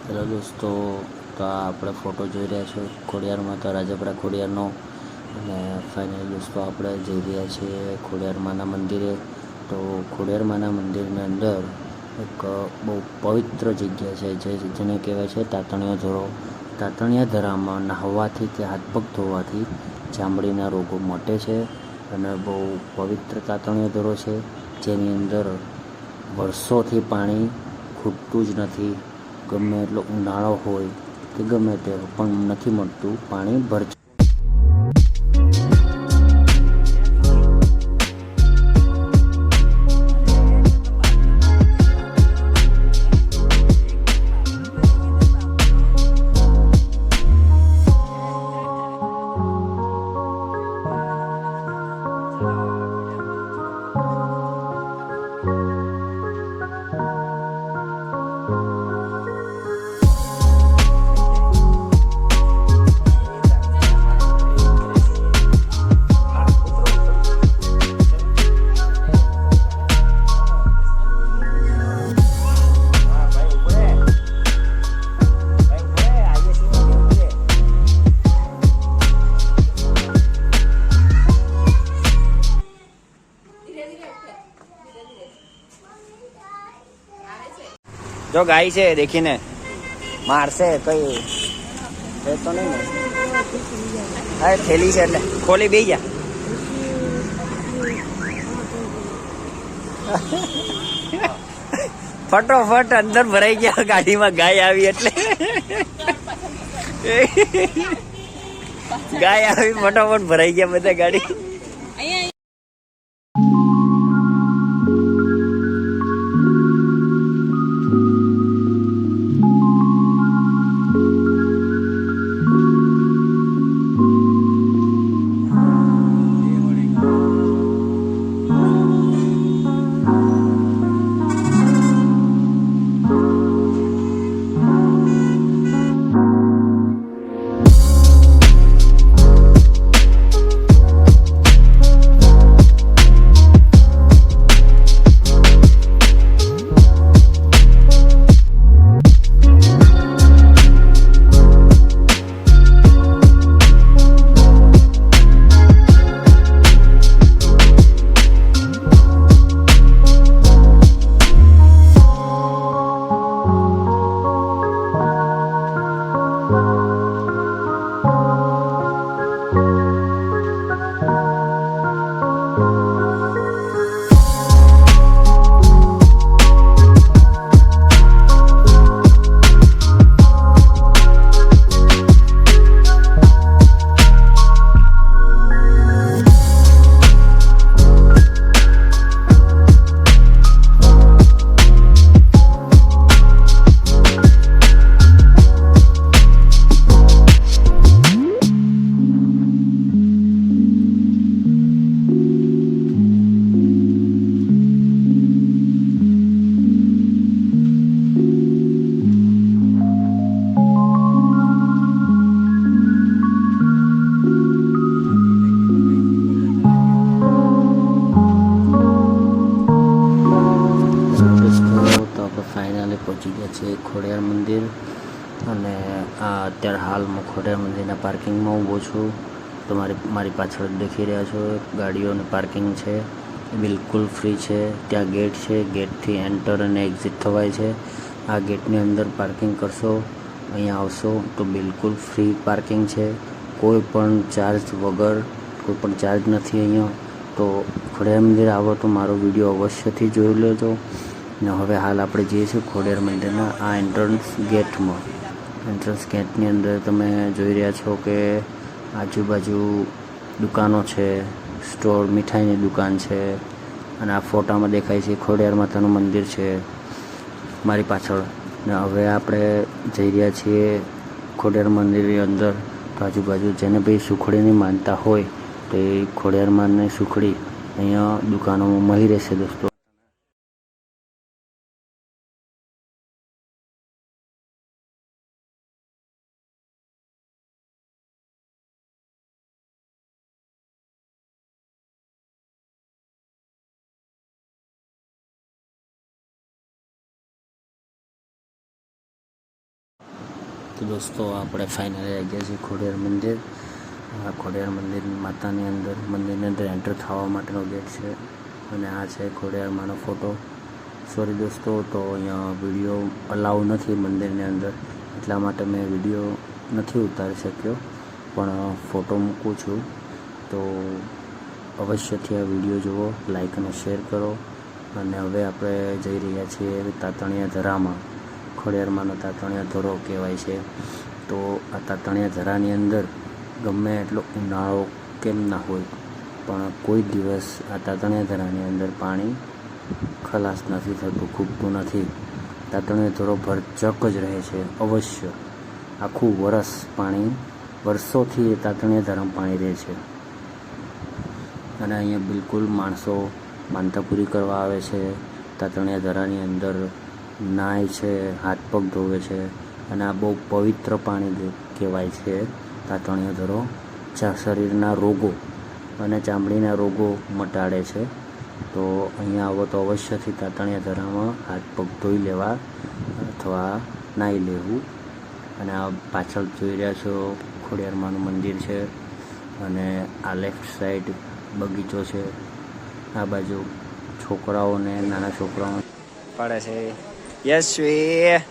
Hello દોસ્તો, તો આ આપણે ફોટો જોઈ રહ્યા છો ખોડિયારમાં તો રાજપરા ખોડિયારનો. અને ફાઇનલી દોસ્તો આપણે જઈ રહ્યા છીએ ખોડિયારમાંના મંદિરે. તો ખોડિયારમાંના મંદિરની અંદર એક બહુ પવિત્ર જગ્યા છે જેને કહેવાય છે તાતણિયા ધરો. તાતણિયા ધરામાં નહાવાથી કે હાથ પગ ધોવાથી ચામડીના રોગો મટે છે. અને બહુ પવિત્ર તાતણિયો ધરો છે જેની અંદર વર્ષોથી પાણી ખૂટતું જ નથી. ગમે એટલો ઉનાળો હોય કે ગમે તે પણ નથી મળતું પાણી જો ગાય છે દેખીને મારશે કઈ તો નહીં ને. હા થેલી છે એટલે ખોલી બે જા. ફટોફટ અંદર ભરાઈ ગયા ગાડીમાં ગાય આવી એટલે ગાય આવી ફટોફટ ભરાઈ ગયા બધા ગાડી. ફાઇનલી પહોંચી ગયા છે ખોડિયાર મંદિર. અને આ અત્યારે હાલમાં ખોડિયાર મંદિરના પાર્કિંગમાં ઊભો છું. તો મારી પાછળ દેખી રહ્યા છો ગાડીઓની પાર્કિંગ છે, બિલકુલ ફ્રી છે. ત્યાં ગેટ છે, ગેટથી એન્ટર અને એક્ઝિટ થવાય છે. આ ગેટની અંદર પાર્કિંગ કરશો, અહીંયા આવશો તો બિલકુલ ફ્રી પાર્કિંગ છે. કોઈ પણ ચાર્જ વગર, કોઈ પણ ચાર્જ નથી અહીંયા. તો ખોડિયાર મંદિર આવો તો મારો વિડીયો અવશ્યથી જોઈ લેજો. ને હવે હાલ આપણે જઈએ છીએ ખોડિયાર મંદિરના આ એન્ટ્રન્સ ગેટમાં. એન્ટ્રન્સ ગેટની અંદર તમે જોઈ રહ્યા છો કે આજુબાજુ દુકાનો છે, સ્ટોર, મીઠાઈની દુકાન છે. અને આ ફોટામાં દેખાય છે ખોડિયાર માતાનું મંદિર છે મારી પાછળ. ને હવે આપણે જઈ રહ્યા છીએ ખોડિયાર મંદિરની અંદર. તો આજુબાજુ જેને ભાઈ સુખડીની માનતા હોય તો એ ખોડિયાર માની સુખડી અહીંયા દુકાનોમાં મળી રહેશે દોસ્તો. તો દોસ્તો આપણે ફાઇનલી આવી ગયા છીએ ખોડિયાર મંદિર. આ ખોડિયાર મંદિર માતાની અંદર મંદિરની અંદર એન્ટર થવા માટેનો ગેટ છે અને આ છે ખોડિયાર માનો ફોટો. સોરી દોસ્તો, તો અહીંયા વિડીયો અલાઉ નથી મંદિરની અંદર, એટલા માટે મેં વિડીયો નથી ઉતારી શક્યો, પણ ફોટો મૂકું છું. તો અવશ્યથી આ વિડીયો જુઓ, લાઈક અને શેર કરો. અને હવે આપણે જઈ રહ્યા છીએ તાતણિયા ધરામાં. ખોડિયારમાંનો તાતણિયા ધરો કહેવાય છે. તો આ તાતણિયા ધરાની અંદર ગમે એટલો ઉનાળો કેમ ના હોય, પણ કોઈ દિવસ આ તાતણિયા ધરાની અંદર પાણી ખલાસ નથી થતું, ખૂબતું નથી. તાતણિયા ધરો ભરચક જ રહે છે. અવશ્ય આખું વરસ પાણી, વર્ષોથી એ તાતણિયા ધરામાં પાણી રહે છે. અને અહીંયા બિલકુલ માણસો માનતા પૂરી કરવા આવે છે. તાતણિયા ધરાની અંદર નાય છે, હાથ પગ ધોવે છે. અને આ બહુ પવિત્ર પાણી કહેવાય છે તાતણિયા ધરો. જ્યાં શરીરના રોગો અને ચામડીના રોગો મટાડે છે. તો અહીંયા આવો તો અવશ્યથી તાતણિયા ધરામાં હાથ પગ ધોઈ લેવા અથવા નાહી લેવું. અને આ પાછળ જોઈ રહ્યા છો ખોડિયારમાંનું મંદિર છે અને આ લેફ્ટ સાઈડ બગીચો છે. આ બાજુ છોકરાઓને નાના છોકરાઓ પડે છે. યશવી